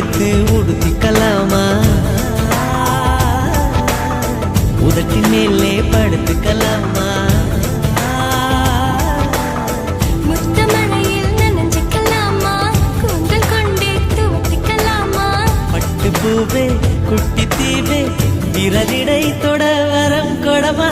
எடுத்து உடுத்திக்கலாமா உதட்டி மேலே படுத்துக்கலாமா முத்தமழையில் நனைஞ்சிக்கலாமா கூந்தல் கொண்டே துவட்டிக்கலாமா பட்டு பூவே குட்டி தீவே விரலிடை தொட வரம் கொடமா